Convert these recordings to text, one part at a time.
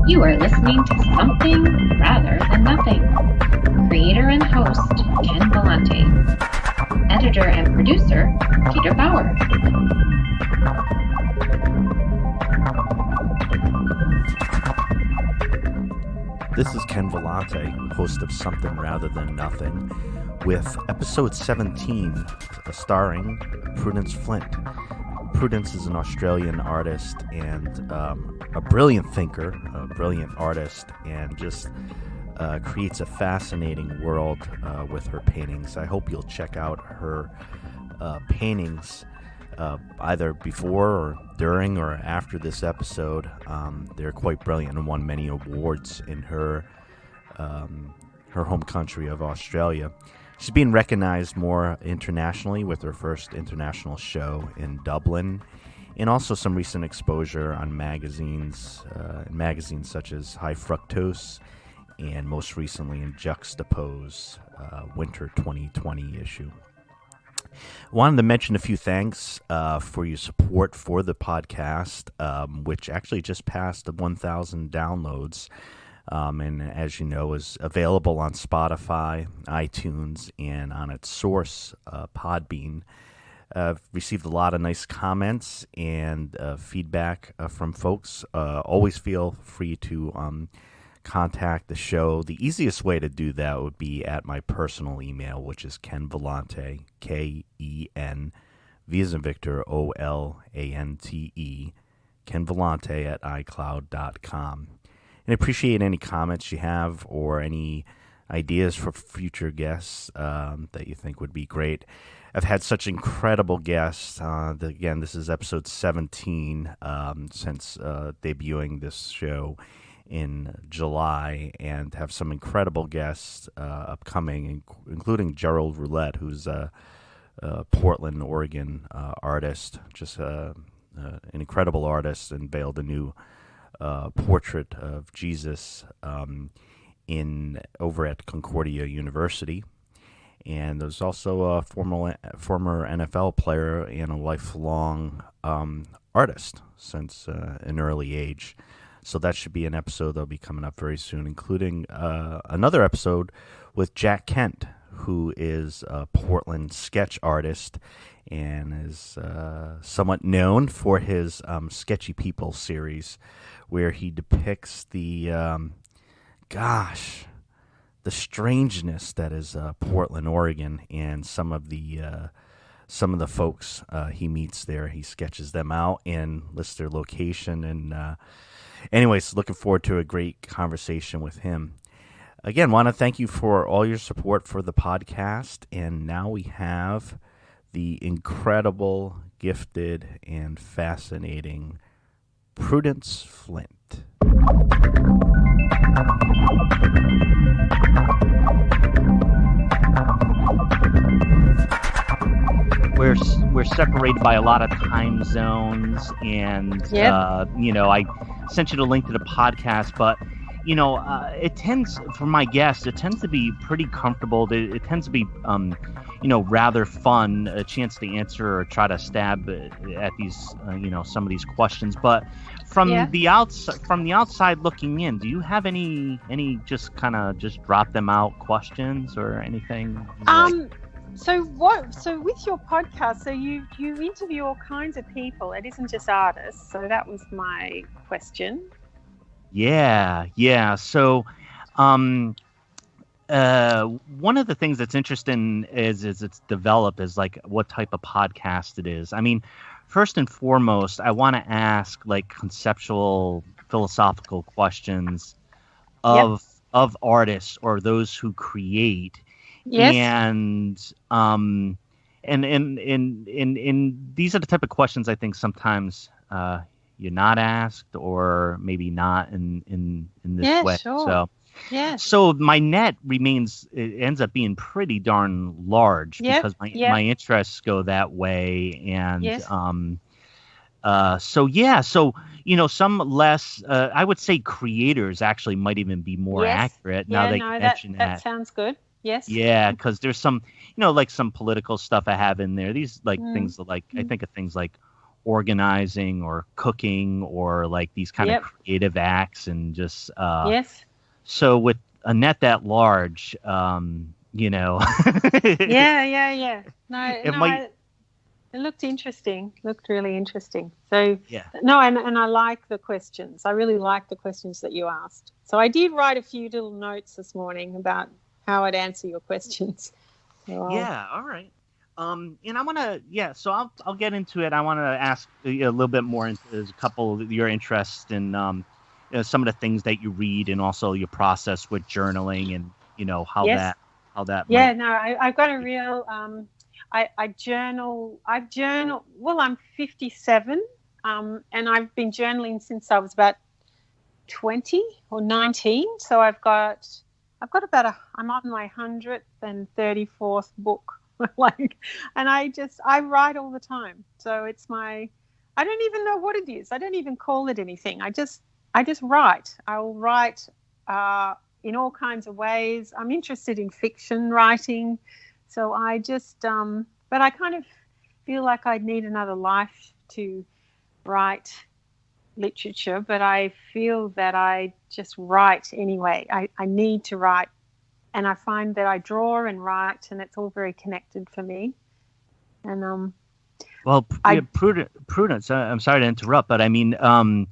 You are listening to Something Rather Than Nothing. Creator and host, Ken Vellante. Editor and producer, Peter Bauer. This is Ken Vellante, host of Something Rather Than Nothing, with episode 17, starring Prudence Flint. Prudence is an Australian artist and a brilliant thinker, a brilliant artist, and just creates a fascinating world with her paintings. I hope you'll check out her paintings either before or during or after this episode. They're quite brilliant and won many awards in her home country of Australia. She's being recognized more internationally with her first international show in Dublin, and also some recent exposure on magazines such as High Fructose, and most recently in Juxtapose, Winter 2020 issue. Wanted to mention a few thanks for your support for the podcast, which actually just passed the 1,000 downloads. And as you know, is available on Spotify, iTunes, and on its source, Podbean. Received a lot of nice comments and feedback from folks. Always feel free to contact the show. The easiest way to do that would be at my personal email, which is Ken Vellante, Ken, V as in Victor, Olante, Ken Vellante at iCloud.com. And I appreciate any comments you have or any ideas for future guests that you think would be great. I've had such incredible guests. Again, this is episode 17 since debuting this show in July, and have some incredible guests upcoming, including Gerald Roulette, who's a Portland, Oregon artist, just an incredible artist, and veiled a new portrait of Jesus over at Concordia University. And there's also a former NFL player and a lifelong artist since an early age. So that should be an episode that'll be coming up very soon, including another episode with Jack Kent, who is a Portland sketch artist and is somewhat known for his Sketchy People series, where he depicts the strangeness that is Portland, Oregon, and some of the folks he meets there. He sketches them out and lists their location. And anyways, looking forward to a great conversation with him. Again, want to thank you for all your support for the podcast. And now we have the incredible, gifted, and fascinating Prudence Flint. We're separated by a lot of time zones, and Yep. I sent you the link to the podcast, but it tends, for my guests, it tends to be pretty comfortable. It tends to be rather fun, a chance to answer or try to stab at these some of these questions. But from the outside looking in, do you have any just kind of just drop them out questions or anything? So with your podcast, so you interview all kinds of people. It isn't just artists. So that was my question. Yeah. So, one of the things that's interesting is it's developed is like what type of podcast it is. I mean, first and foremost, I want to ask like conceptual, philosophical questions of artists or those who create. Yes. And these are the type of questions I think sometimes you're not asked, or maybe not in this way. Sure. So my net ends up being pretty darn large because my interests go that way, and some less. I would say creators actually might even be more accurate. Now that you mention that sounds good. Yes. Yeah, because there's some, like some political stuff I have in there. These like things like I think of things like organizing or cooking or like these kind of creative acts and just yes. So with a net that large, you know, Yeah. No, it might. it looked interesting. Looked really interesting. So Yeah. no, and I like the questions. I really like the questions that you asked. So I did write a few little notes this morning about how I'd answer your questions. So Yeah. All right. And I want to, so I'll get into it. I want to ask a little bit more into a couple of your interests in some of the things that you read and also your process with journaling and, how yes. that. Yeah, no, I've got a real, I journal, well, I'm 57, and I've been journaling since I was about 20 or 19. So I've got about I'm on my 134th book. And I write all the time. So it's I don't even know what it is. I don't even call it anything. I just write. I'll write in all kinds of ways. I'm interested in fiction writing. So I just, but I kind of feel like I need another life to write literature, but I feel that I just write anyway. I need to write. And I find that I draw and write, and it's all very connected for me. And Prudence. I'm sorry to interrupt, but I mean, I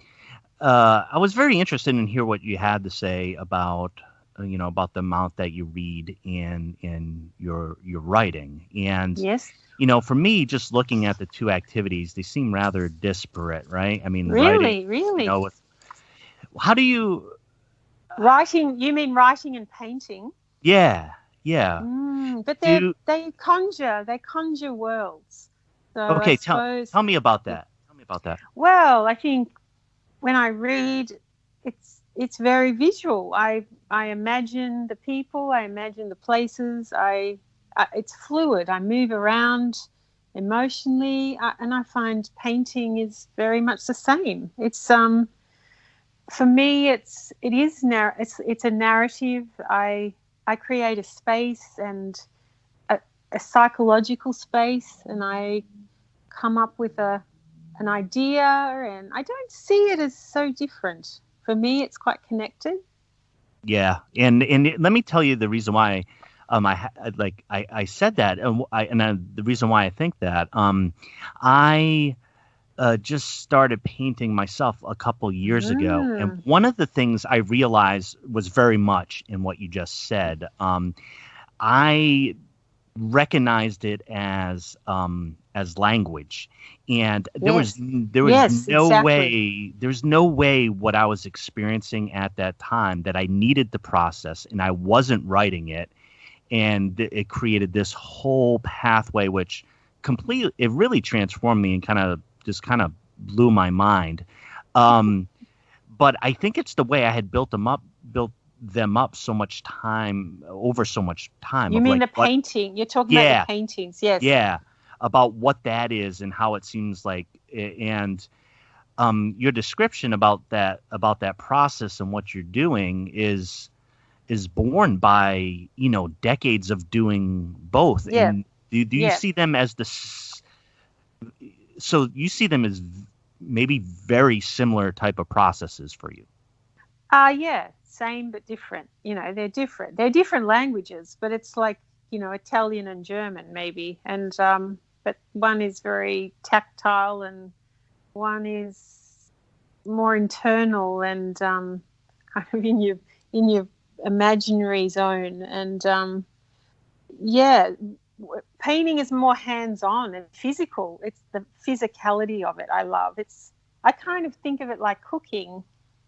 was very interested in hear what you had to say about about the amount that you read in your writing. And yes, for me, just looking at the two activities, they seem rather disparate, right? I mean, really. How do you writing? You mean writing and painting? Yeah. But they conjure worlds. So okay, tell me about that. Well, I think when I read, it's very visual. I imagine the people, I imagine the places. It's fluid. I move around emotionally, and I find painting is very much the same. It's for me, it's a narrative. I create a space and a psychological space, and I come up with an idea, and I don't see it as so different. For me, it's quite connected. Yeah, and let me tell you the reason why I said that, and the reason why I think that I just started painting myself a couple years ago, and one of the things I realized was very much in what you just said. I recognized it as language, and there was no way. There's no way what I was experiencing at that time that I needed to process, and I wasn't writing it, and it created this whole pathway, which it really transformed me and kind of blew my mind. But I think it's the way I had built them up so much time. You mean the painting? You're talking about the paintings, yes. Yeah, about what that is and how it seems like, and your description about that process and what you're doing is born by decades of doing both. Yeah. And do you see them as so you see them as maybe very similar type of processes for you? Yeah, same but different. They're different. They're different languages, but it's like, Italian and German maybe. And but one is very tactile and one is more internal and kind of in your imaginary zone. And painting is more hands-on and physical. It's the physicality of it I love. I kind of think of it like cooking.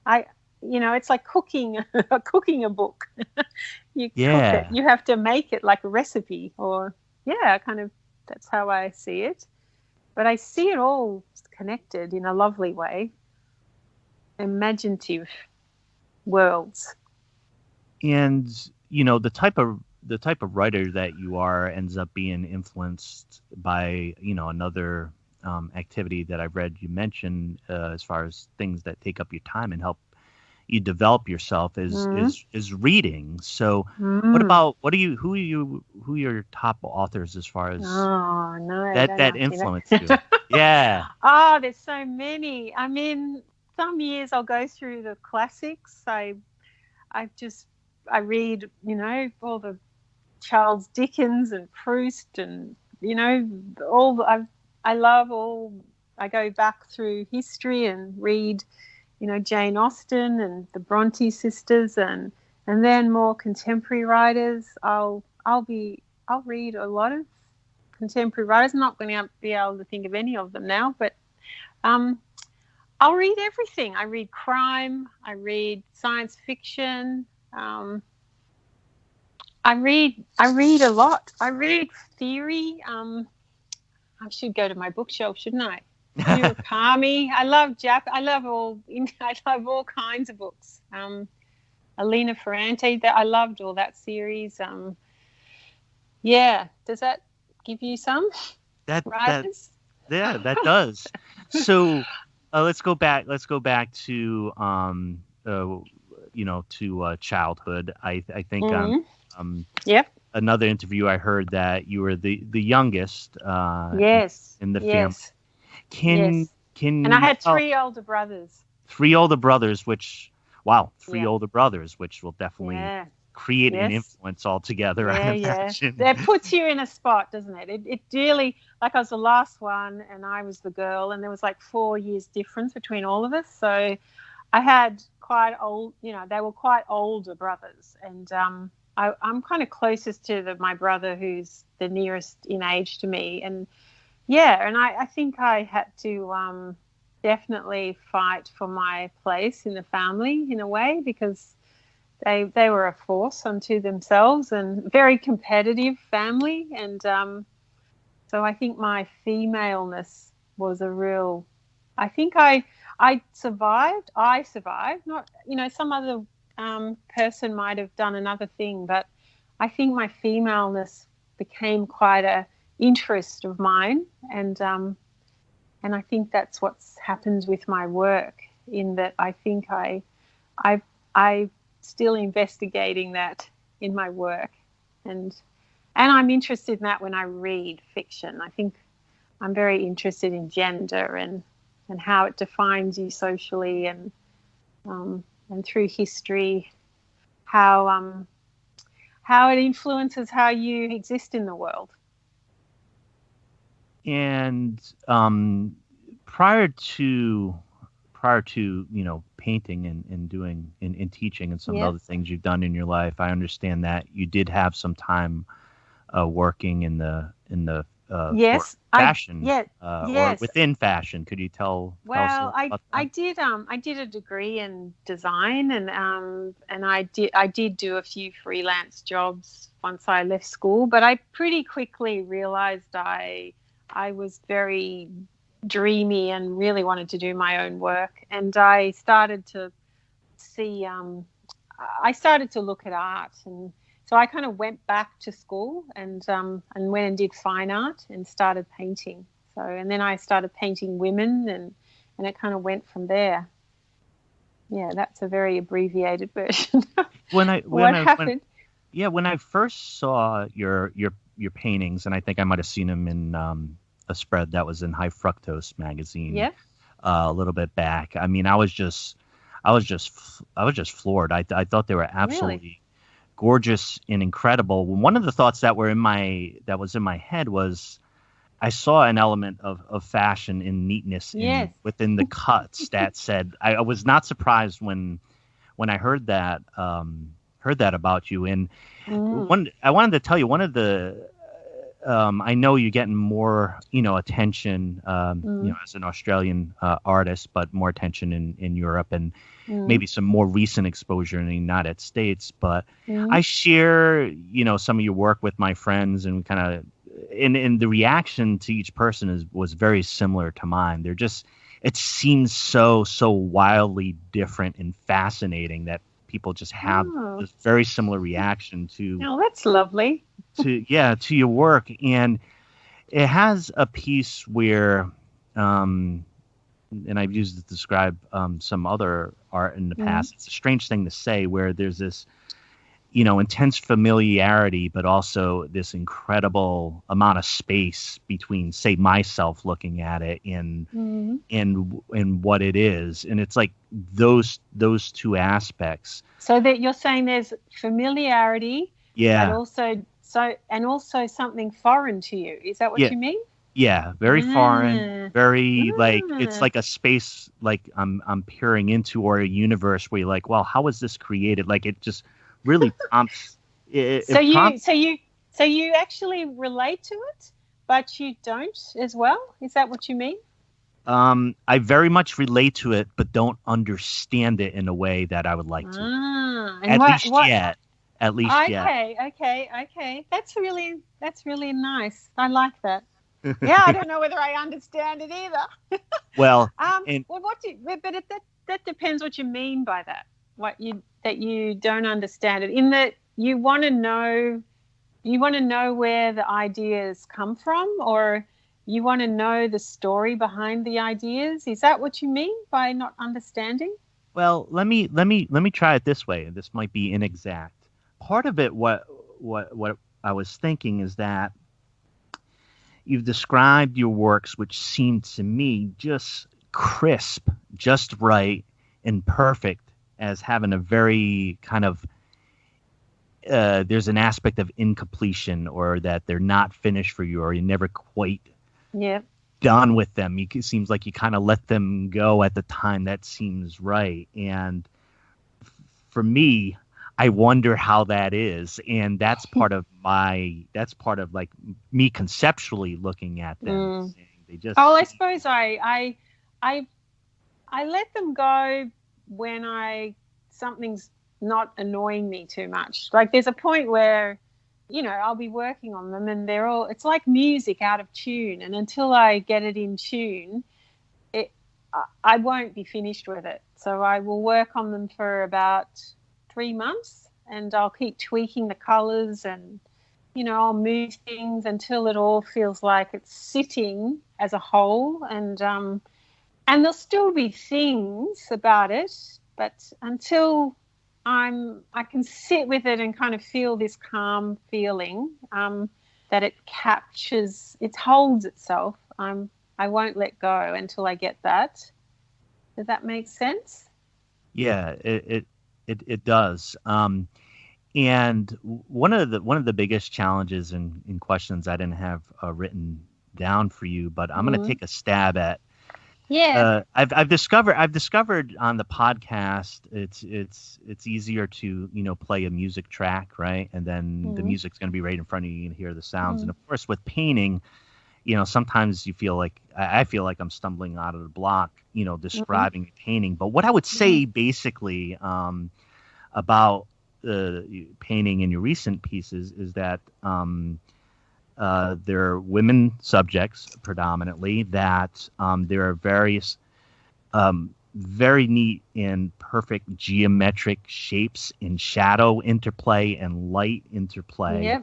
It's like cooking a book. You cook it. You have to make it like a recipe, or that's how I see it. But I see it all connected in a lovely way. Imaginative worlds. And the type of writer that you are ends up being influenced by another activity that I've read you mention as far as things that take up your time and help you develop yourself is reading. So what are your top authors as far as Oh no, that influence you? Yeah. Oh, there's so many. I mean, some years I'll go through the classics. I read, all the Charles Dickens and Proust and, I go back through history and read, Jane Austen and the Bronte sisters and then more contemporary writers. I'll read a lot of contemporary writers. I'm not going to be able to think of any of them now, but I'll read everything. I read crime. I read science fiction. I read a lot. I read theory. I should go to my bookshelf, shouldn't I? Murakami. I love all kinds of books. Elena Ferrante. I loved all that series. Yeah. Does that give you some writers? That does. So let's go back to to childhood. I think another interview I heard that you were the youngest yes in the yes family. And I had three older brothers. Older brothers, which will definitely create an influence altogether. That puts you in a spot, doesn't it? It really, like I was the last one and I was the girl, and there was like 4 years difference between all of us. So I had quite old, they were quite older brothers, and I'm kind of closest to my brother who's the nearest in age to me, and I think I had to definitely fight for my place in the family in a way, because they were a force unto themselves and very competitive family, and so I think my femaleness was a real. I think I survived. Not, some other person might have done another thing, but I think my femaleness became quite a interest of mine, and I think that's what's happened with my work, in that I think I still investigating that in my work, and I'm interested in that when I read fiction. I think I'm very interested in gender and how it defines you socially, and through history, how it influences how you exist in the world. And prior to painting and doing and teaching and some of the other things you've done in your life, I understand that you did have some time working in the fashion, or within fashion. Could you tell? Well, I did a degree in design, and I did do a few freelance jobs once I left school, but I pretty quickly realized I was very dreamy and really wanted to do my own work, and I started to see. I started to look at art, and so I kind of went back to school and went and did fine art and started painting. So, and then I started painting women, and it kind of went from there. Yeah, that's a very abbreviated version. When I first saw your paintings, and I think I might have seen them in a spread that was in High Fructose magazine a little bit back. I mean, I was just floored. I thought they were absolutely gorgeous and incredible. One of the thoughts that was in my head was, I saw an element of fashion and neatness within the cuts that said, I was not surprised when I heard that about you. And I wanted to tell you, one of the I know you're getting more attention as an Australian artist, but more attention in Europe, and maybe some more recent exposure in the United States. But I share some of your work with my friends, and kind of and the reaction to each person was very similar to mine. It seems so wildly different and fascinating that people just have this very similar reaction to. Oh, that's lovely. to your work. And it has a piece where and I've used it to describe some other art in the past. It's a strange thing to say, where there's this, intense familiarity, but also this incredible amount of space between, say, myself looking at it and what it is, and it's like those two aspects. So that you're saying there's familiarity, yeah, but also something foreign to you. Is that what you mean? Yeah, very foreign, very like it's like a space like I'm peering into, or a universe where you're like, well, how was this created? Like it just really prompts. So you actually relate to it, but you don't as well. Is that what you mean? I very much relate to it, but don't understand it in a way that I would like to. At least yet. Okay. That's really nice. I like that. Yeah, I don't know whether I understand it either. Well, that depends what you mean by that. That you don't understand it, in that you want to know where the ideas come from, or you want to know the story behind the ideas. Is that what you mean by not understanding? Well, let me try it this way. This might be inexact. Part of it, what I was thinking is that you've described your works, which seem to me just crisp, just right, and perfect, as having a very kind of there's an aspect of incompletion, or that they're not finished for you, or you're never quite done with them. It seems like you kind of let them go at the time that seems right. And for me, I wonder how that is, and that's part of like me conceptually looking at them. They just. Oh, I suppose I let them go when something's not annoying me too much. Like there's a point where, I'll be working on them and it's like music out of tune, and until I get it in tune, I won't be finished with it. So I will work on them for about 3 months, and I'll keep tweaking the colors, and I'll move things until it all feels like it's sitting as a whole, and there'll still be things about it, but until I can sit with it and kind of feel this calm feeling that it captures, it holds itself. I won't let go until I get that. Does that make sense? Yeah, it does. And one of the biggest challenges and questions I didn't have written down for you, but I'm going to take a stab at. Yeah. I've discovered on the podcast it's easier to play a music track, right, and then the music's going to be right in front of you. You can hear the sounds, and of course with painting, sometimes you feel like I feel like I'm stumbling out of the block, describing a painting. But what I would say basically about painting in your recent pieces is that they're women subjects predominantly, that there are various very neat and perfect geometric shapes and shadow interplay and light interplay.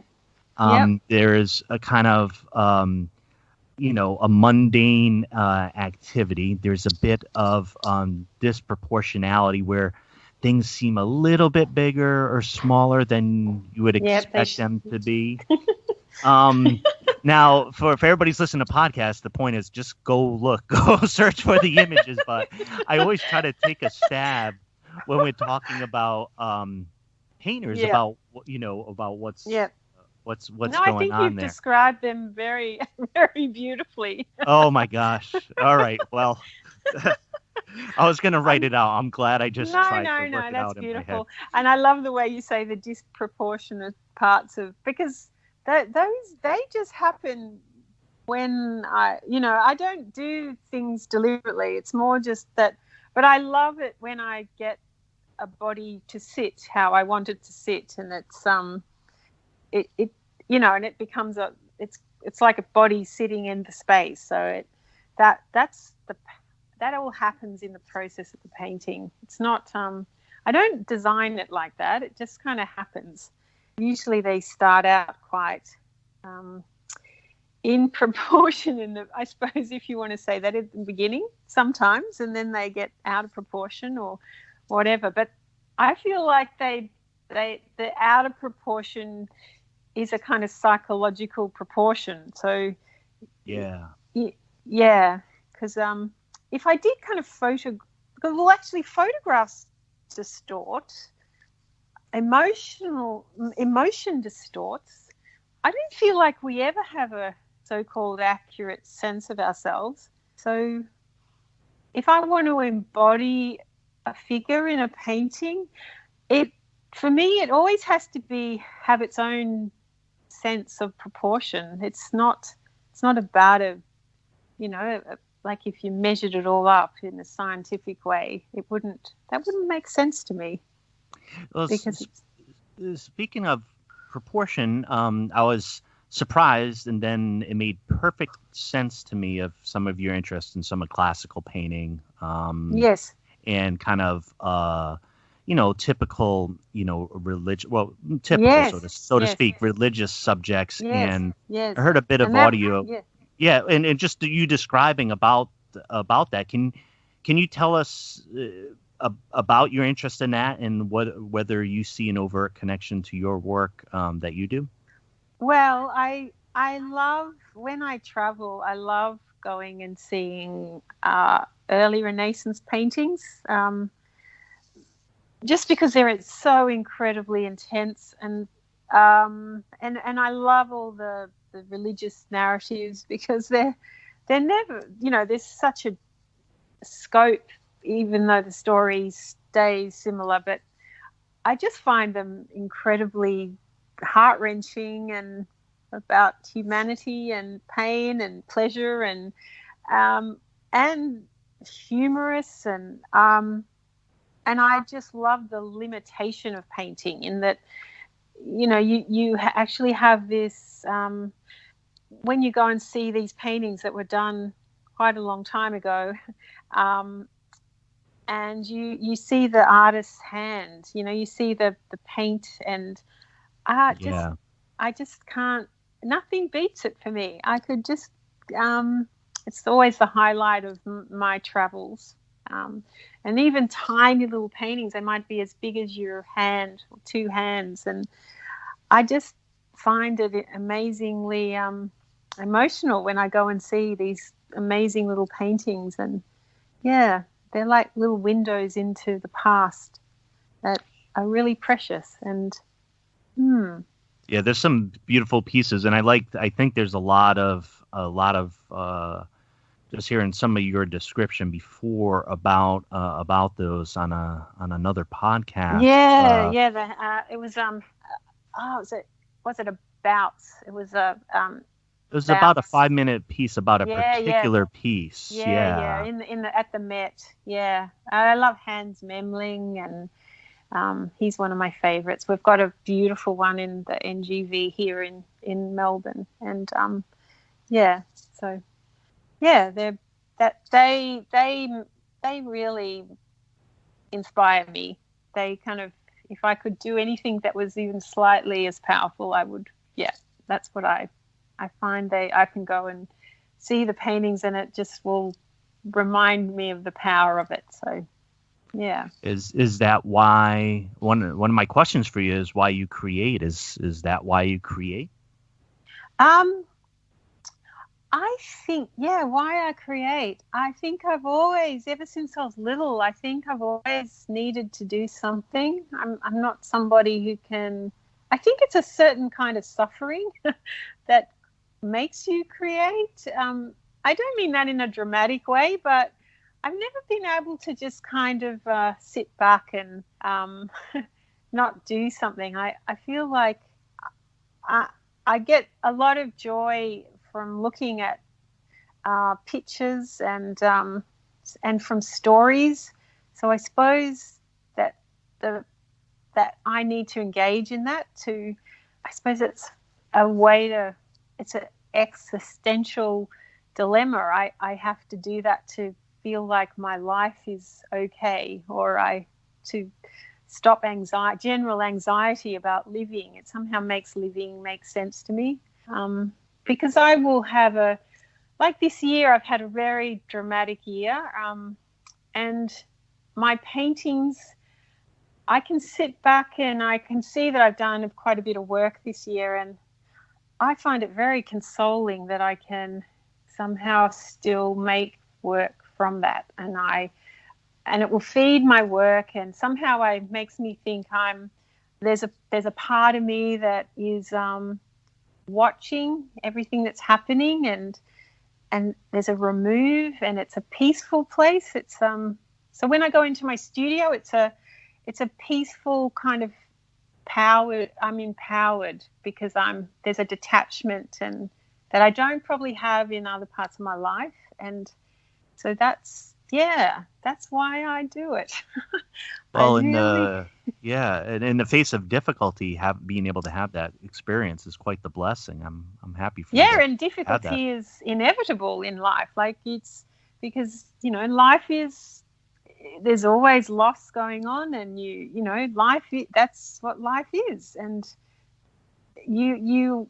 There is a kind of a mundane activity. There's a bit of disproportionality where things seem a little bit bigger or smaller than you would expect them to be. Now, for everybody's listening to podcasts, the point is just go search for the images. But I always try to take a stab when we're talking about painters, about what's going on there. I think you've described them very, very beautifully. Oh my gosh! All right, well. I was going to write it out. I'm glad I just tried to work it out. That's in beautiful. my head. And I love the way you say the disproportionate parts because they just happen when I don't do things deliberately. It's more just that, but I love it when I get a body to sit how I want it to sit, and it's and it becomes it's like a body sitting in the space. So that all happens in the process of the painting. It's not, I don't design it like that. It just kind of happens. Usually they start out quite in proportion, I suppose, if you want to say that at the beginning sometimes, and then they get out of proportion or whatever. But I feel like the out of proportion is a kind of psychological proportion. So Yeah. yeah, because if I did kind of because photographs distort, emotion distorts. I don't feel like we ever have a so-called accurate sense of ourselves. So if I want to embody a figure in a painting, for me it always has to have its own sense of proportion. It's not about like if you measured it all up in a scientific way, that wouldn't make sense to me. Well, because speaking of proportion, I was surprised, and then it made perfect sense to me of some of your interest in some of classical painting. Yes. And kind of, typical, religion. Well, typical, yes. so to speak, religious subjects. Yes. And yes. I heard a bit of audio. Yeah, and just you describing about that. Can you tell us about your interest in that, and whether you see an overt connection to your work that you do? Well, I love, when I travel, I love going and seeing early Renaissance paintings, just because they're so incredibly intense, and I love all the religious narratives, because they're never, there's such a scope, even though the story stays similar, but I just find them incredibly heart-wrenching, and about humanity and pain and pleasure, and humorous, and I just love the limitation of painting, in that you actually have this when you go and see these paintings that were done quite a long time ago, and you see the artist's hand, you see the paint, and I just can't, nothing beats it for me. I could just, it's always the highlight of my travels. And even tiny little paintings, they might be as big as your hand, or two hands. And I just find it amazingly emotional when I go and see these amazing little paintings. And yeah, they're like little windows into the past that are really precious. And yeah, there's some beautiful pieces, and I think there's a lot of just hearing some of your description before about those on another podcast. It was was it about? It was a it was about a 5-minute piece about a particular piece. Yeah. At the Met. Yeah, I love Hans Memling, and he's one of my favorites. We've got a beautiful one in the NGV here in Melbourne, and they really inspire me. They kind of, if I could do anything that was even slightly as powerful, I would. Yeah, that's what I find. I can go and see the paintings, and it just will remind me of the power of it. So yeah. Is that why one of my questions for you is why you create? Is that why you create? I think, why I create. I think I've always, ever since I was little, I think I've always needed to do something. I'm not somebody who can, I think it's a certain kind of suffering that makes you create. I don't mean that in a dramatic way, but I've never been able to just kind of sit back and not do something. I feel like I get a lot of joy from looking at pictures and from stories. So I suppose that I need to engage in that to, I suppose it's a way to, it's an existential dilemma. I have to do that to feel like my life is okay, or to stop general anxiety about living. It somehow makes living make sense to me. because I will have like this year, I've had a very dramatic year, and my paintings, I can sit back and I can see that I've done quite a bit of work this year, and I find it very consoling that I can somehow still make work from that, and it will feed my work, and somehow it makes me think there's a part of me that is watching everything that's happening, and there's a remove, and it's a peaceful place. It's so when I go into my studio, it's a peaceful kind of power. I'm empowered because there's a detachment and that I don't probably have in other parts of my life, and so that's why I do it. Well, in the face of difficulty, being able to have that experience is quite the blessing. I'm happy for you. Yeah, and difficulty is inevitable in life. Like, it's because there's always loss going on, and that's what life is, and you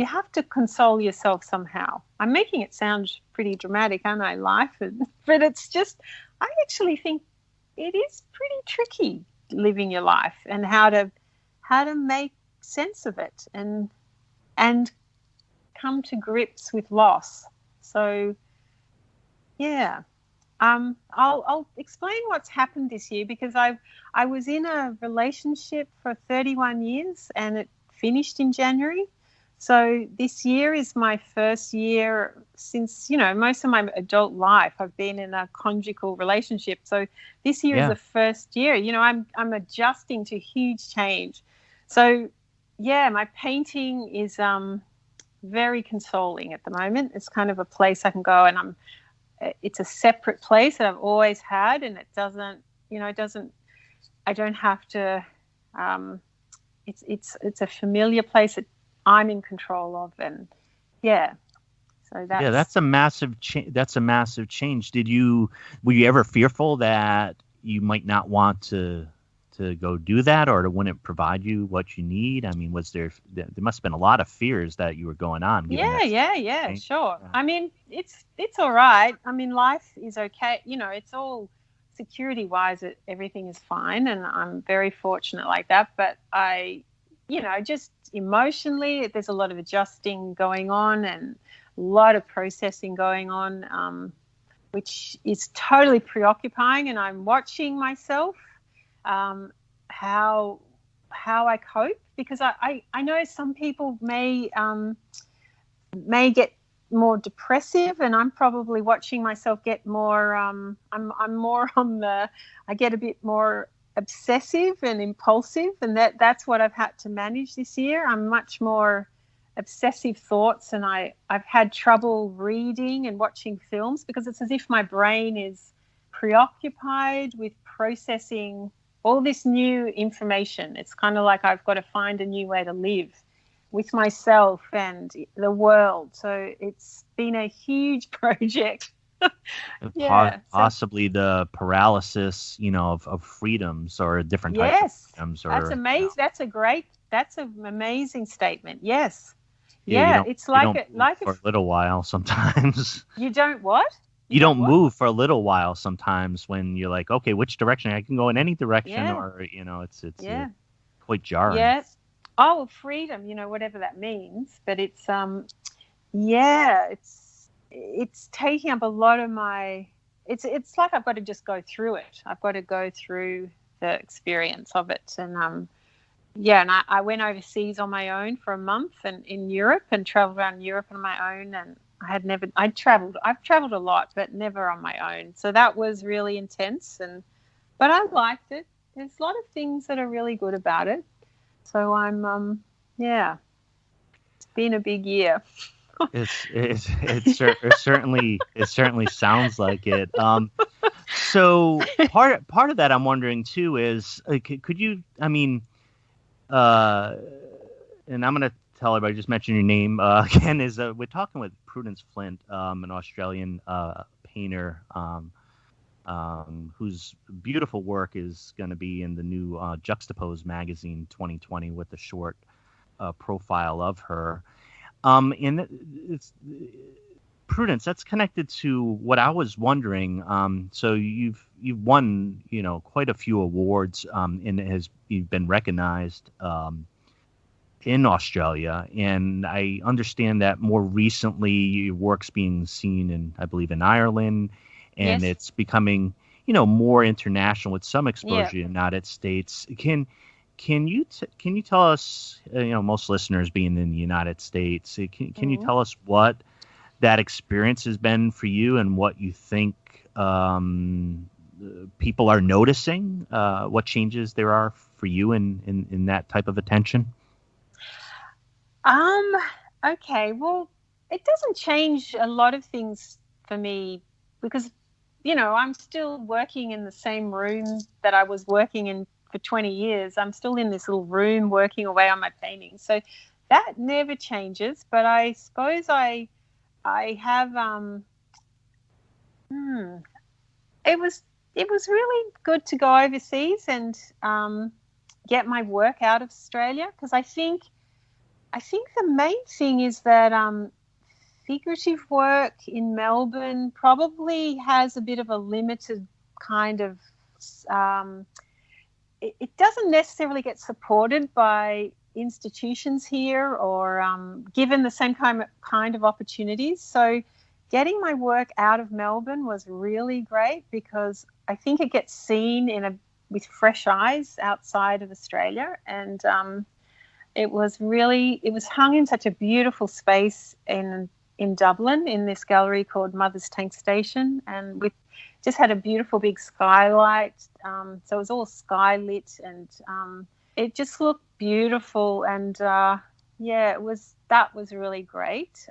have to console yourself somehow. I'm making it sound pretty dramatic, aren't I? Life, but it's just, I actually think it is pretty tricky living your life and how to make sense of it and come to grips with loss. So yeah, I'll explain what's happened this year, because I was in a relationship for 31 years and it finished in January. So this year is my first year since, most of my adult life I've been in a conjugal relationship. So this year is the first year. I'm adjusting to huge change. So yeah, my painting is very consoling at the moment. It's kind of a place I can go, and it's a separate place that I've always had, and it doesn't, I don't have to, it's a familiar place that I'm in control of, and so that's a massive change. Were you ever fearful that you might not want to go do that, or wouldn't it provide you what you need? I mean, there must have been a lot of fears that you were going on? Sure. Yeah. I mean, it's all right. I mean, life is okay. It's all security-wise, everything is fine, and I'm very fortunate like that. But just emotionally, there's a lot of adjusting going on and a lot of processing going on, which is totally preoccupying. And I'm watching myself, how I cope, because I know some people may get more depressive, and I'm probably watching myself get more. I'm more on I get a bit more obsessive and impulsive, and that's what I've had to manage this year. I'm much more obsessive thoughts, and I've had trouble reading and watching films because it's as if my brain is preoccupied with processing all this new information. It's kind of like I've got to find a new way to live with myself and the world. So it's been a huge project. Possibly the paralysis, of freedoms or different types of freedoms. That's amazing. That's an amazing statement. Yes. It's like for a little while sometimes. You don't what? You don't move for a little while sometimes when you're like, okay, which direction? I can go in any direction, or it's quite jarring. Yes. Oh, freedom, whatever that means. But it's it's taking up a lot of my. It's like I've got to just go through it. I've got to go through the experience of it, and and I went overseas on my own for a month and in Europe, and traveled around Europe on my own, and I've traveled a lot, but never on my own. So that was really intense, but I liked it. There's a lot of things that are really good about it. So I'm, it's been a big year. It certainly sounds like it. So part of that I'm wondering too is, could you? I mean, and I'm gonna tell everybody, just mention your name again. We're talking with Prudence Flint, an Australian painter, whose beautiful work is going to be in the new Juxtapose magazine 2020 with a short profile of her. And it's Prudence. That's connected to what I was wondering. So you've won, quite a few awards, and you've been recognized in Australia. And I understand that more recently your work's being seen in, I believe, in Ireland, and Yes. it's becoming, more international with some exposure Yeah. in the United States. Can you tell us, most listeners being in the United States, can you tell us what that experience has been for you and what you think people are noticing, what changes there are for you in that type of attention? Okay. Well, it doesn't change a lot of things for me because, I'm still working in the same room that I was working in for 20 years. I'm still in this little room working away on my painting. So that never changes. But I suppose I have it was really good to go overseas and get my work out of Australia, because I think the main thing is that figurative work in Melbourne probably has a bit of a limited kind of it doesn't necessarily get supported by institutions here or given the same kind of opportunities. So getting my work out of Melbourne was really great because I think it gets seen with fresh eyes outside of Australia. And it was hung in such a beautiful space in Dublin in this gallery called Mother's Tank Station, and we just had a beautiful big skylight. So it was all skylit, and it just looked beautiful. And that was really great.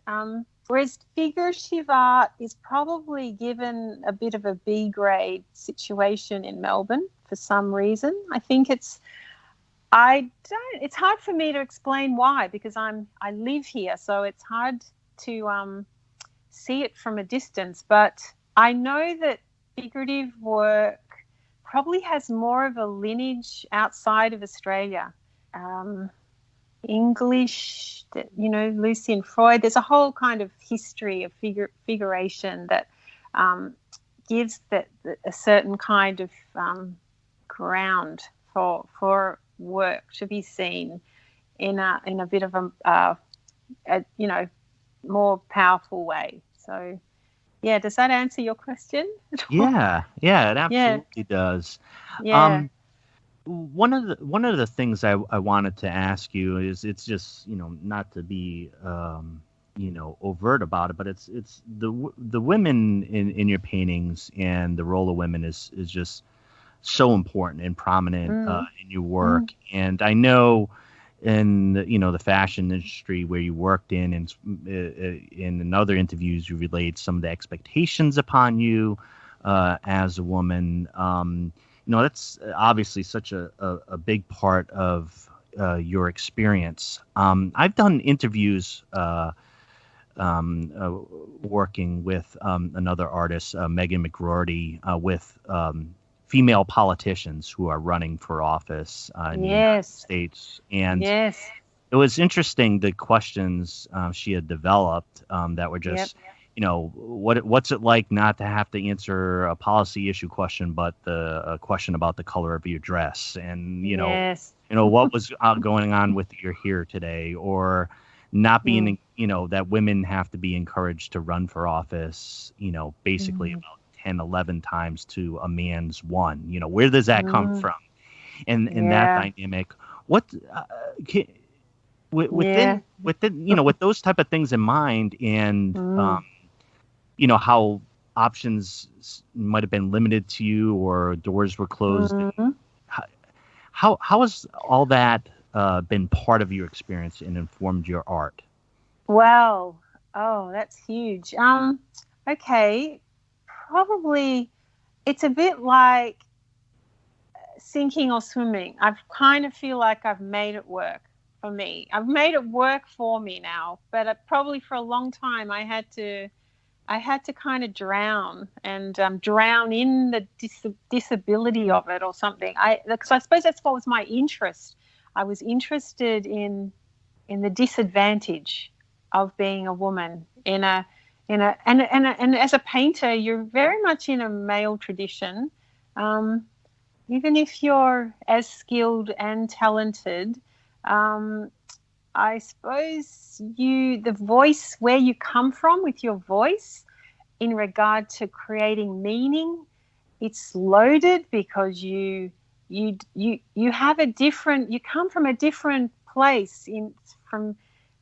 Whereas figurative art is probably given a bit of a B grade situation in Melbourne for some reason. I think it's hard for me to explain why, because I live here, so it's hard to see it from a distance. But I know that figurative work probably has more of a lineage outside of Australia. English, Lucy and Freud, there's a whole kind of history of figuration that gives that a certain kind of ground for work to be seen in a bit of a more powerful way. So yeah, does that answer your question? Yeah, it absolutely does. Yeah. One of the things I wanted to ask you is, it's just, not to be overt about it, but it's the women in your paintings, and the role of women is just so important and prominent in your work. And I know in the fashion industry where you worked in other interviews, you relayed some of the expectations upon you as a woman. That's obviously such a big part of your experience. I've done interviews working with another artist, Megan McGroarty, with female politicians who are running for office in the United States. And it was interesting, the questions she had developed that were just, what's it like not to have to answer a policy issue question, but a question about the color of your dress, and what was going on with your hair today, or not being, that women have to be encouraged to run for office, basically about 10, 11 times to a man's one. Where does that come from? And that dynamic, what within with those type of things in mind, and how options might have been limited to you, or doors were closed. How has all that been part of your experience and informed your art? Well, that's huge. Okay, probably it's a bit like sinking or swimming. I kind of feel like I've made it work for me. I've made it work for me now, but probably for a long time I had to kind of drown and drown in the disability of it or something. Because I suppose that's what was my interest. I was interested in the disadvantage being a woman and as a painter, you're very much in a male tradition. Even if you're as skilled and talented, I suppose the voice, where you come from with your voice in regard to creating meaning, it's loaded because you have a different, you come from a different place from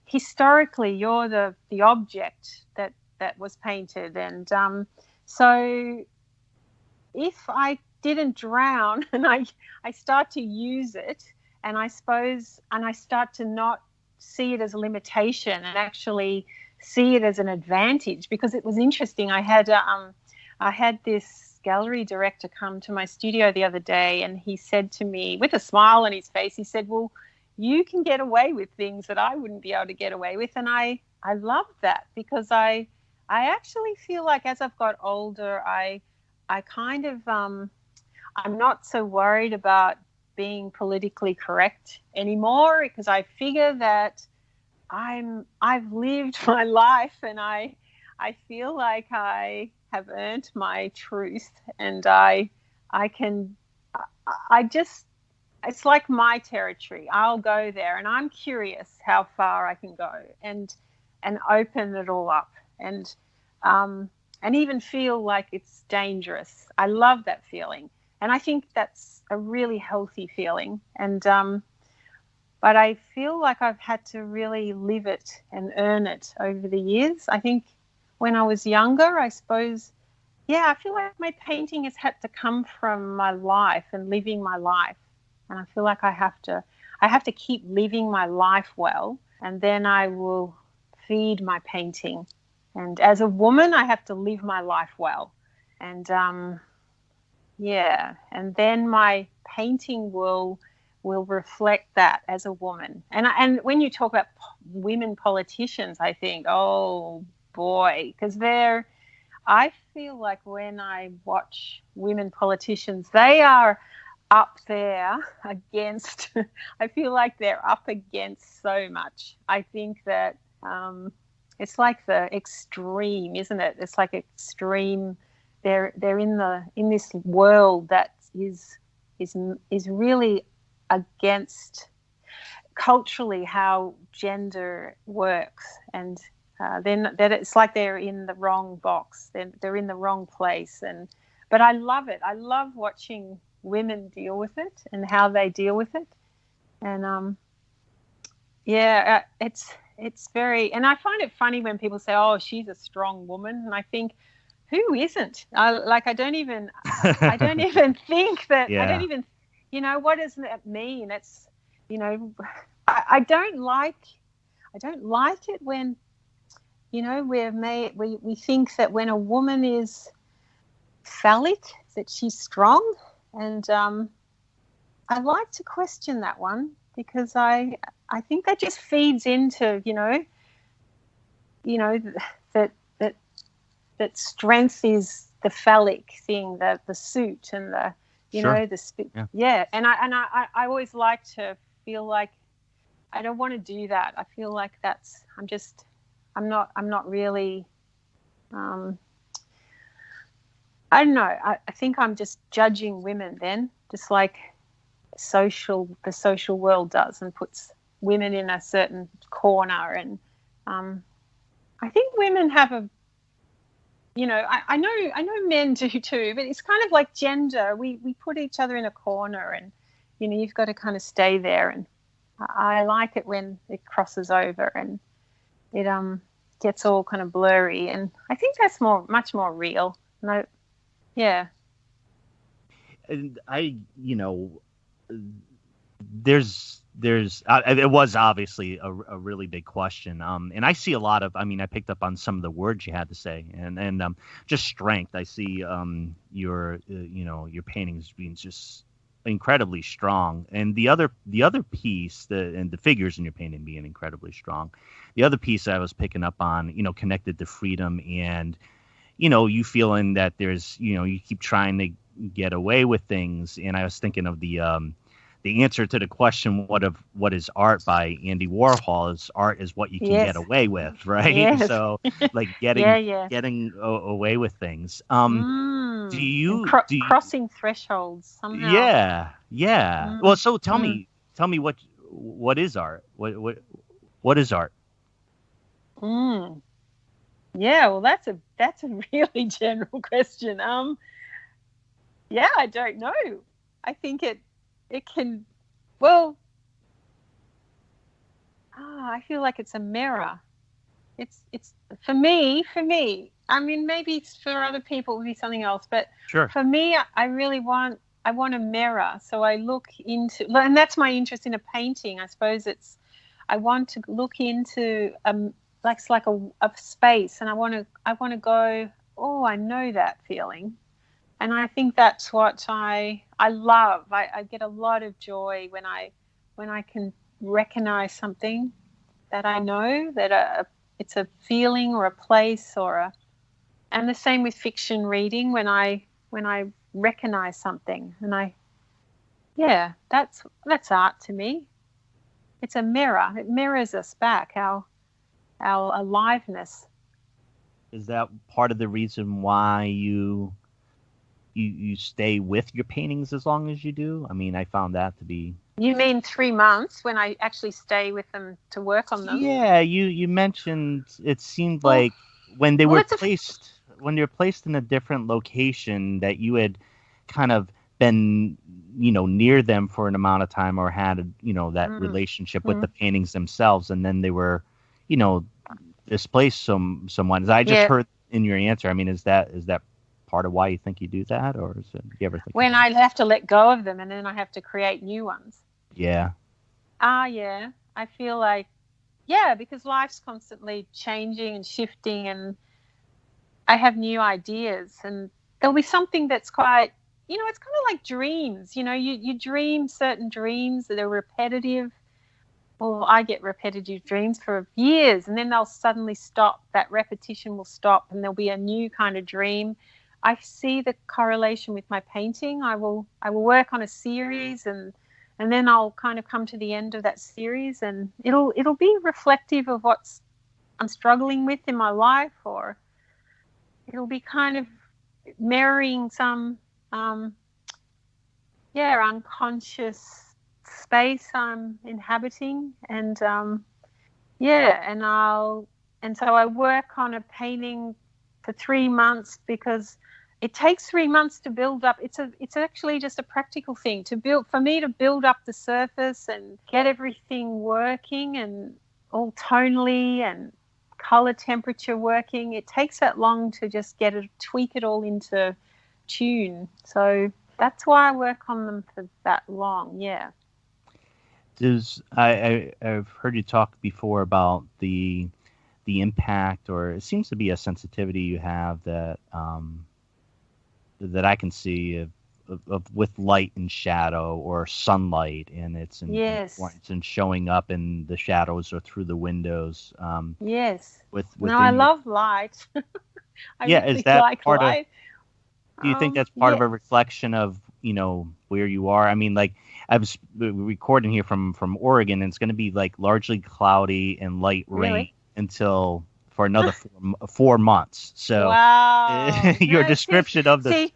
historically. You're the object that was painted, and so if I didn't drown and I start to use it, and I start to not see it as a limitation and actually see it as an advantage, because it was interesting. I had this gallery director come to my studio the other day, and he said to me with a smile on his face, he said, well, you can get away with things that I wouldn't be able to get away with. And I loved that, because I actually feel like as I've got older, I kind of I'm not so worried about being politically correct anymore, because I figure that I've lived my life, and I feel like I have earned my truth, and it's like my territory. I'll go there, and I'm curious how far I can go and open it all up, and even feel like it's dangerous. I love that feeling. And I think that's a really healthy feeling. And but I feel like I've had to really live it and earn it over the years. I think when I was younger, I suppose, I feel like my painting has had to come from my life and living my life. And I feel like I have to keep living my life well, and then I will feed my painting. And as a woman, I have to live my life well. And and then my painting will reflect that as a woman. And when you talk about women politicians, I think, oh boy, because I feel like when I watch women politicians, they are up there against, I feel like they're up against so much. I think that it's like the extreme, isn't it? It's like extreme. They're in this world that is really against culturally how gender works, and then that it's like they're in the wrong box. They're in the wrong place, but I love it. I love watching women deal with it and how they deal with it, and it's very. And I find it funny when people say, "Oh, she's a strong woman," and I think, who isn't? I don't even think that. Yeah. I don't even, what does that mean? It's, I don't like it when, we think that when a woman is phallic, that she's strong, and I like to question that one, because I think that just feeds into, that strength is the phallic thing, the suit and the, and I always like to feel like I don't want to do that. I feel like I'm not really, I don't know. I think I'm just judging women then, just like the social world does, and puts women in a certain corner. And I think women have I know men do too, but it's kind of like gender. We put each other in a corner, and you've got to kind of stay there. And I like it when it crosses over and it gets all kind of blurry. And I think that's much more real. No, yeah. And it was obviously a really big question. And I see a lot of, I picked up on some of the words you had to say, and just strength. I see your paintings being just incredibly strong, and the other piece, and the figures in your painting being incredibly strong. The other piece I was picking up on, connected to freedom, and you feeling that there's, you keep trying to get away with things. And I was thinking of the the answer to the question, what is art by Andy Warhol, is art is what you can Yes. get away with, right? Yes. So like getting away with things. Do you crossing thresholds somehow? Yeah. Well, so tell me what is art? What is art? Yeah, well, that's a really general question. Yeah, I don't know. I think it can. Well, I feel like it's a mirror. It's for me. I mean, maybe for other people it would be something else, but Sure. For me, I want a mirror. So I look into, and that's my interest in a painting. I suppose I want to look into it's like a space, and I want to go, oh, I know that feeling. And I think that's what I love. I get a lot of joy when I can recognize something that I know, that it's a feeling or a place and the same with fiction reading, when I recognize something, and that's art to me. It's a mirror. It mirrors us back, our aliveness. Is that part of the reason why you stay with your paintings as long as you do? I mean, I found that to be... You mean 3 months when I actually stay with them to work on them? Yeah, you mentioned it seemed like when they were placed in a different location, that you had kind of been, near them for an amount of time, or had, that relationship with the paintings themselves, and then they were, displaced somewhat. As I just heard in your answer, I mean, is that part of why you think you do that, or is it, do you ever think when I have to let go of them and then I have to create new ones? Yeah. Yeah. I feel like, because life's constantly changing and shifting, and I have new ideas, and there'll be something that's quite, it's kind of like dreams. You dream certain dreams that are repetitive. Well, I get repetitive dreams for years, and then they'll suddenly stop. That repetition will stop, and there'll be a new kind of dream. I see the correlation with my painting. I will work on a series, and then I'll kind of come to the end of that series, and it'll be reflective of what I'm struggling with in my life, or it'll be kind of mirroring some unconscious space I'm inhabiting, and so I work on a painting for 3 months, because it takes 3 months to build up. It's actually just a practical thing to build up the surface and get everything working, and all tonally and color temperature working. It takes that long to just tweak it all into tune. So that's why I work on them for that long. Yeah. I've heard you talk before about the impact, or it seems to be a sensitivity you have that I can see of with light and shadow, or sunlight, and it's showing up in the shadows or through the windows. Yes. I love light. Is that like part light. Do you think that's part of a reflection of where you are? I mean, like, I was recording here from Oregon, and it's going to be like largely cloudy and light rain until for another 4 months. So wow. your description of the see,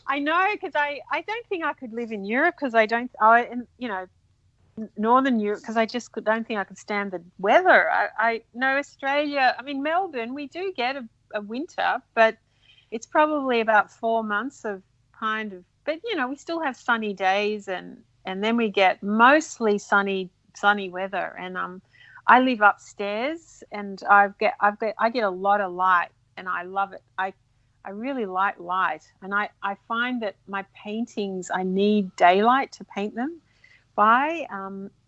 I know, because I don't think I could live in Europe, because Northern Europe, because I just don't think I could stand the weather. I know Australia, I mean Melbourne, we do get a winter, but it's probably about 4 months of kind of, but we still have sunny days, and then we get mostly sunny weather. And I live upstairs, and I get a lot of light, and I love it. I really like light, and I find that my paintings, I need daylight to paint them by.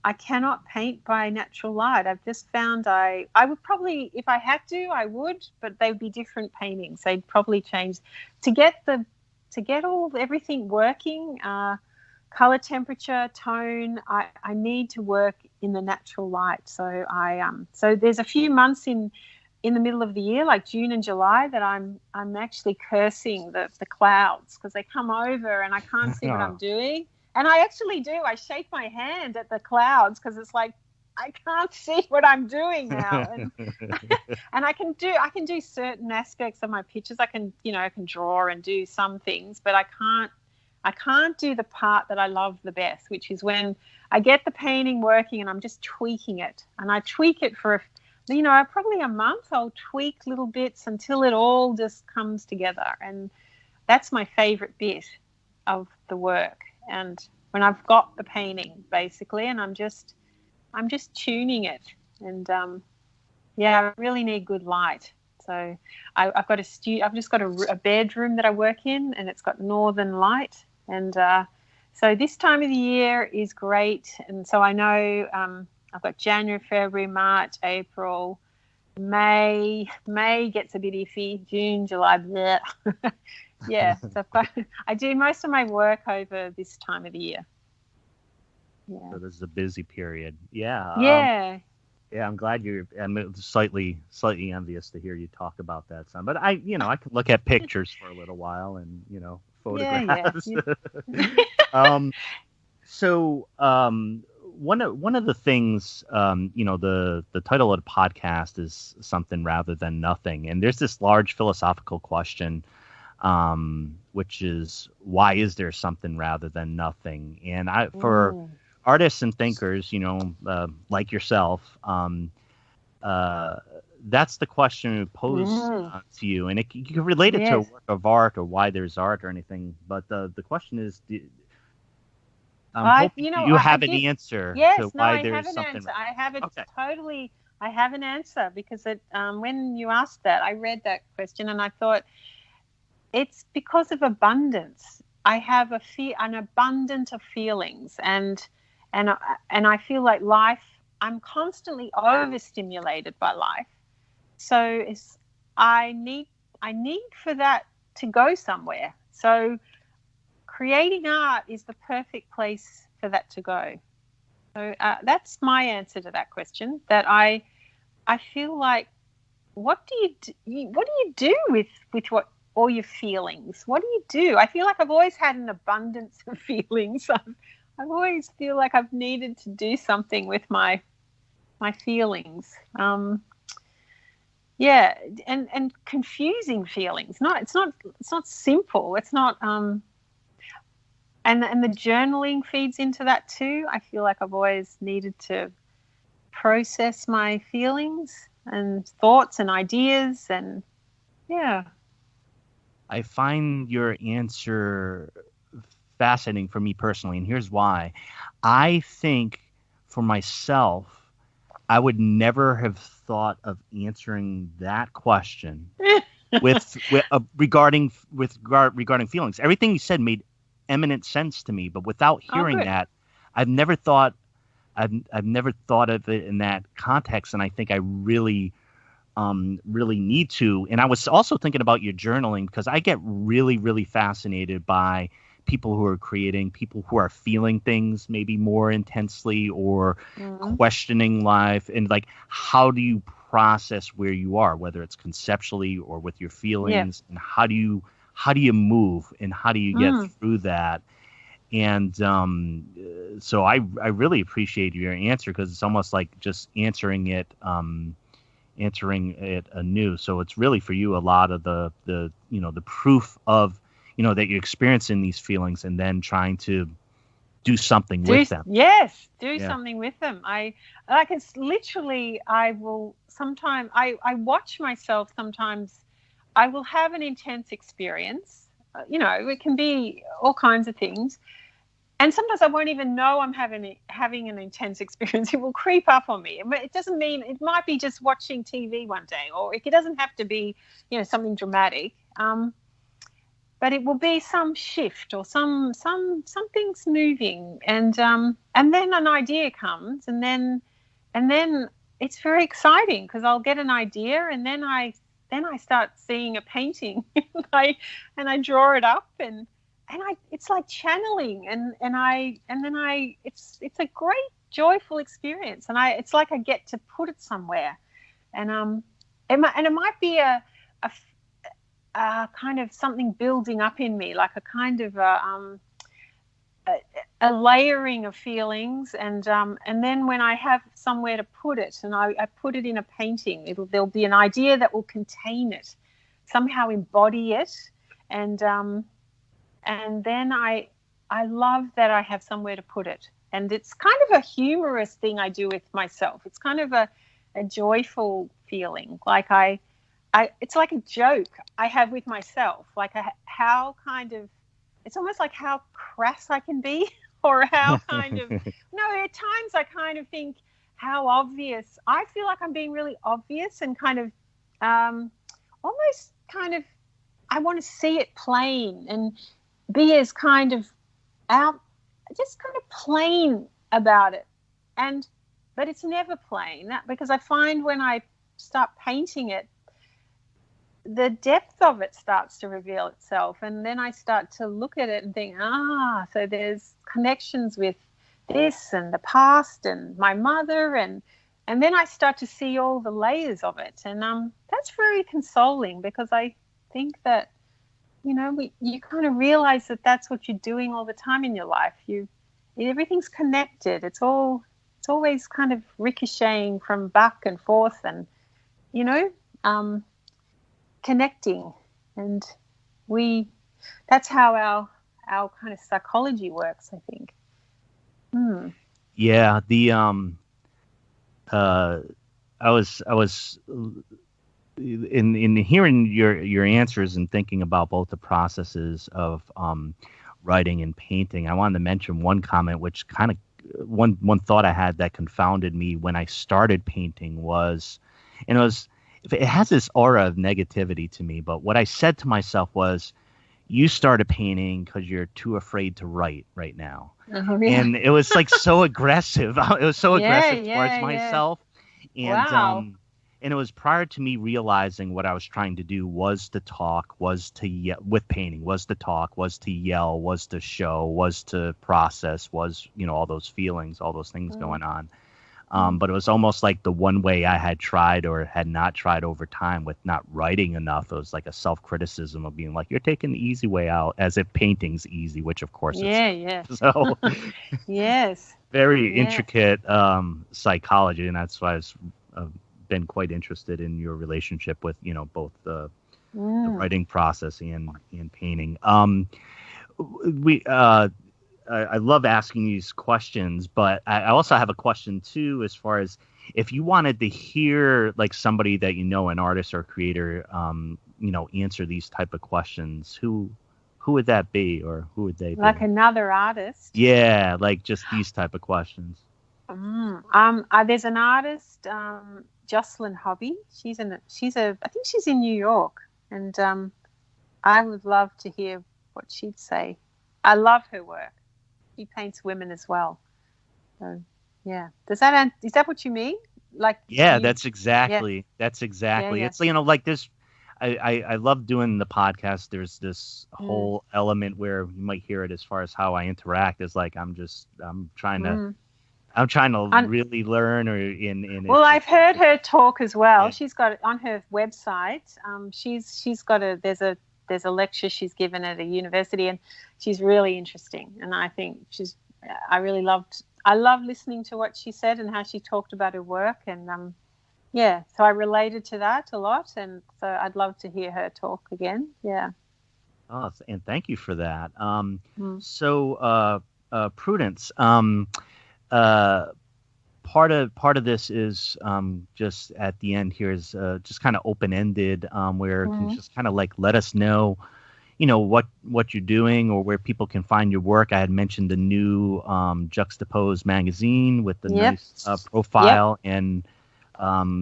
I cannot paint by natural light. I've just found I would probably, if I had to, I would, but they'd be different paintings. They'd probably change to get everything working. Color temperature, tone. I need to work in the natural light. So so there's a few months in the middle of the year, like June and July, that I'm actually cursing the clouds, because they come over and I can't see what I'm doing. And I actually do. I shake my hand at the clouds because it's like I can't see what I'm doing now. And and I can do certain aspects of my pictures. I can draw and do some things, but I can't do the part that I love the best, which is when I get the painting working and I'm just tweaking it. And I tweak it for probably a month. I'll tweak little bits until it all just comes together. And that's my favorite bit of the work. And when I've got the painting basically, and I'm just tuning it, and I really need good light. So I've got I've just got a bedroom that I work in, and it's got northern light, and so this time of the year is great. And so I know I've got January, February, March, April, May. May gets a bit iffy. June, July, bleh. Yeah, so I do most of my work over this time of the year. Yeah. So this is a busy period. Yeah. Yeah. Yeah, I'm glad I'm slightly envious to hear you talk about that, son. But I can look at pictures for a little while and, photographs. Yeah. So one of the things, the title of the podcast is Something Rather Than Nothing. And there's this large philosophical question, which is, why is there something rather than nothing? And for artists and thinkers, like yourself, that's the question posed to you. And you can relate it to a work of art or why there's art or anything. But the question is, I'm hoping you have an answer to why there's something. I have it totally. I have an answer because when you asked that, I read that question and I thought it's because of abundance. I have an abundance of feelings and I feel like life. I'm constantly overstimulated by life, so I need for that to go somewhere. So creating art is the perfect place for that to go. So that's my answer to that question. That I feel like, what do you do with what all your feelings? What do you do? I feel like I've always had an abundance of feelings. I always feel like I've needed to do something with my feelings. And confusing feelings. It's not simple. It's not. And the journaling feeds into that too. I feel like I've always needed to process my feelings and thoughts and ideas, and I find your answer fascinating for me personally, and here's why. I think for myself, I would never have thought of answering that question regarding feelings. Everything you said made eminent sense to me, but without hearing that, I've never thought of it in that context, and I think I really need to. And I was also thinking about your journaling, because I get really, really fascinated by people who are creating, people who are feeling things maybe more intensely or questioning life, and like, how do you process where you are, whether it's conceptually or with your feelings, and how do you move and how do you get through that? And so I really appreciate your answer, because it's almost like just answering it anew. So it's really for you a lot of the proof of that you're experiencing these feelings and then trying to do something with them. Yes, something with them. I will sometimes I watch myself sometimes. I will have an intense experience. It can be all kinds of things. And sometimes I won't even know I'm having an intense experience. It will creep up on me. It doesn't mean, it might be just watching TV one day, or it doesn't have to be, something dramatic. But it will be some shift or something's moving, and then an idea comes, and then it's very exciting, because I'll get an idea, and then I start seeing a painting, and I draw it up, and it's like channeling, and then it's a great joyful experience, and it's like I get to put it somewhere, and it might be a kind of something building up in me, like a kind of a layering of feelings, and then when I have somewhere to put it, and I put it in a painting, there'll be an idea that will contain it, somehow embody it, and then I love that I have somewhere to put it, and it's kind of a humorous thing I do with myself. It's kind of a joyful feeling, like it's like a joke I have with myself, like how kind of, it's almost like how crass I can be, or how kind of, no, at times I kind of think how obvious, I feel like I'm being really obvious and kind of almost kind of, I want to see it plain and be as kind of out, just kind of plain about it. But it's never plain, because I find when I start painting it, the depth of it starts to reveal itself, and then I start to look at it and think, so there's connections with this and the past and my mother, and then I start to see all the layers of it, and that's very consoling, because I think that, you know, you kind of realize that that's what you're doing all the time in your life. Everything's connected. It's always kind of ricocheting from back and forth, and you know, connecting, and that's how our kind of psychology works, I think. Yeah, I was in hearing your answers and thinking about both the processes of writing and painting. I wanted to mention one comment, which kind of one thought I had that confounded me when I started painting was, and it has this aura of negativity to me, but what I said to myself was, you started painting because you're too afraid to write right now. Yeah. And it was like so aggressive. It was so aggressive towards myself. And wow. And it was prior to me realizing what I was trying to do was to talk, was to yell with painting, was to talk, was to yell, was to show, was to process, was, you know, all those feelings, all those things going on. But it was almost like the one way I had tried or had not tried over time with not writing enough. It was like a self-criticism of being like, you're taking the easy way out, as if painting's easy, which of course it's. So yes. Very intricate psychology, and that's why I've been quite interested in your relationship with, you know, both the writing process and painting. I love asking these questions, but I also have a question too, as far as if you wanted to hear like somebody that you know, an artist or creator, you know, answer these type of questions, who would that be, or who would they be? Like another artist? Yeah, like just these type of questions. There's an artist, Jocelyn Hobby. I think she's in New York, and I would love to hear what she'd say. I love her work. She paints women as well. So, yeah. Is that what you mean? Like? Yeah, that's exactly. It's, you know, like this. I love doing the podcast. There's this whole element where you might hear it as far as how I interact. Is like I'm trying to really learn, or I've heard her talk as well. Yeah. She's got it on her website. She's got there's a lecture she's given at a university, and she's really interesting. And I think I love listening to what she said and how she talked about her work. And so I related to that a lot. And so I'd love to hear her talk again. Yeah. Oh, and thank you for that. So Prudence, part of this is just at the end here is just kind of open-ended, where you can just kind of like let us know, you know, what you're doing or where people can find your work. I had mentioned the new Juxtapose magazine with the nice profile and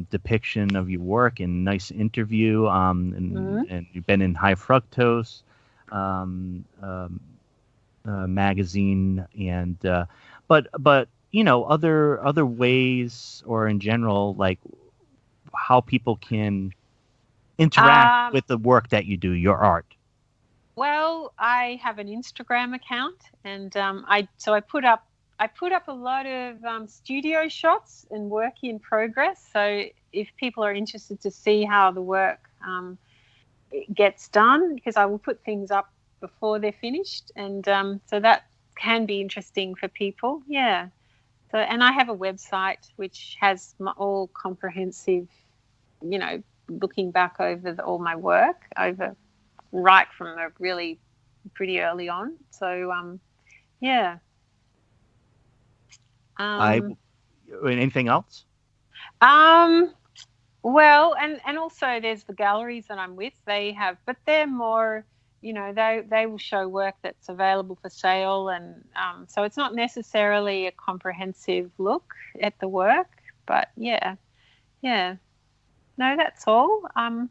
depiction of your work and nice interview. And you've been in High Fructose magazine, and but you know, other ways, or in general, like how people can interact with the work that you do, your art. Well, I have an Instagram account, and I put up a lot of studio shots and work in progress. So if people are interested to see how the work gets done, because I will put things up before they're finished, and so that can be interesting for people. Yeah. So, and I have a website which has all comprehensive, looking back over all my work right from really pretty early on. So, yeah. Anything else? Well, and also there's the galleries that I'm with. But they're more, they will show work that's available for sale, and so it's not necessarily a comprehensive look at the work. But yeah. No, that's all. I'm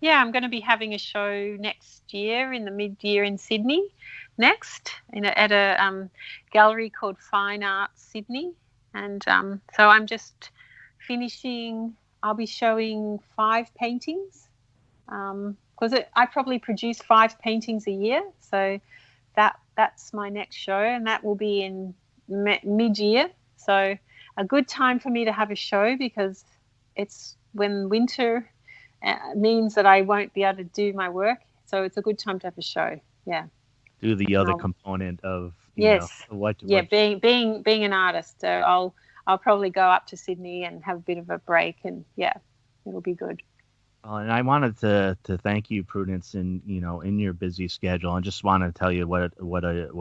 going to be having a show next year in the mid-year in Sydney. At a gallery called Fine Arts Sydney, and so I'm just finishing. I'll be showing 5 paintings because I probably produce 5 paintings a year. So that's my next show, and that will be in mid-year. So a good time for me to have a show because it's when winter means that I won't be able to do my work. So it's a good time to have a show. Yeah. Do the other component of what being an artist. So I'll probably go up to Sydney and have a bit of a break, and it'll be good. And I wanted to thank you, Prudence, in your busy schedule, and just want to tell you what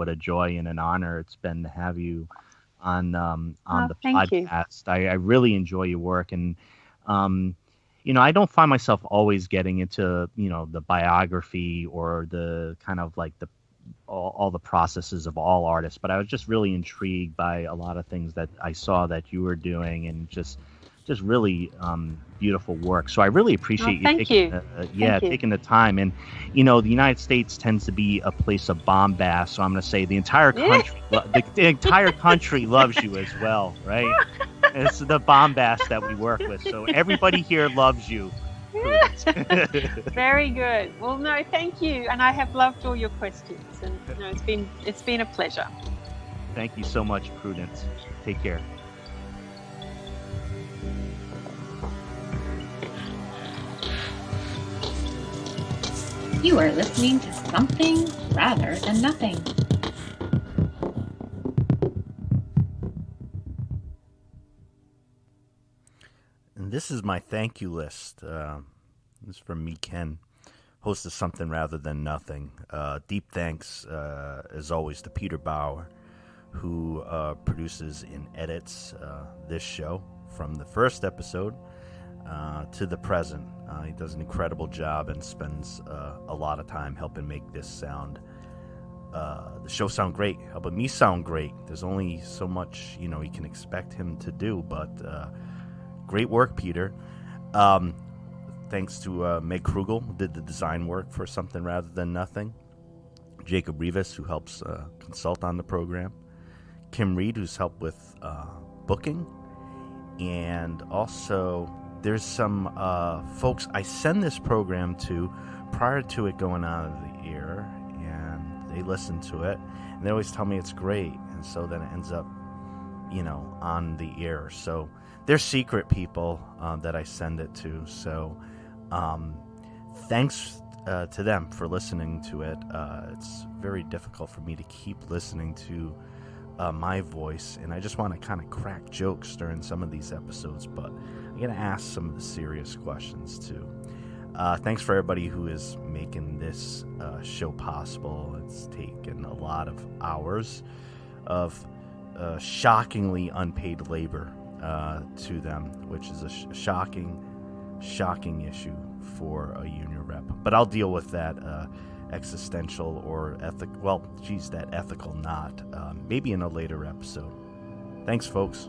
a joy and an honor it's been to have you on the podcast. I really enjoy your work, and I don't find myself always getting into the biography or the kind of like all the processes of all artists, but I was just really intrigued by a lot of things that I saw that you were doing, and just really beautiful work. So I really appreciate you taking the time. And the United States tends to be a place of bombast, so I'm going to say the entire country the entire country loves you as well, right? And it's the bombast that we work with, so everybody here loves you. Very good. Well, no, thank you, and I have loved all your questions, and it's been a pleasure. Thank you so much, Prudence. Take care. You are listening to Something Rather Than Nothing. And this is my thank you list. This is from me, Ken, host of Something Rather Than Nothing. Deep thanks, as always, to Peter Bauer, who produces and edits this show from the first episode to the present. He does an incredible job and spends a lot of time helping make this the show sound great, helping me sound great. There's only so much, you can expect him to do, but great work, Peter. Thanks to Meg Krugel, who did the design work for Something Rather Than Nothing. Jacob Rivas, who helps consult on the program. Kim Reed, who's helped with booking. And also, there's some folks I send this program to prior to it going out of the air, and they listen to it, and they always tell me it's great, and so then it ends up, on the air. So they're secret people that I send it to. So thanks to them for listening to it. It's very difficult for me to keep listening to my voice, and I just want to kind of crack jokes during some of these episodes, but I'm going to ask some of the serious questions too. Thanks for everybody who is making this show possible. It's taken a lot of hours of shockingly unpaid labor to them, which is a shocking issue for a union rep. But I'll deal with that existential or ethical knot maybe in a later episode. Thanks, folks.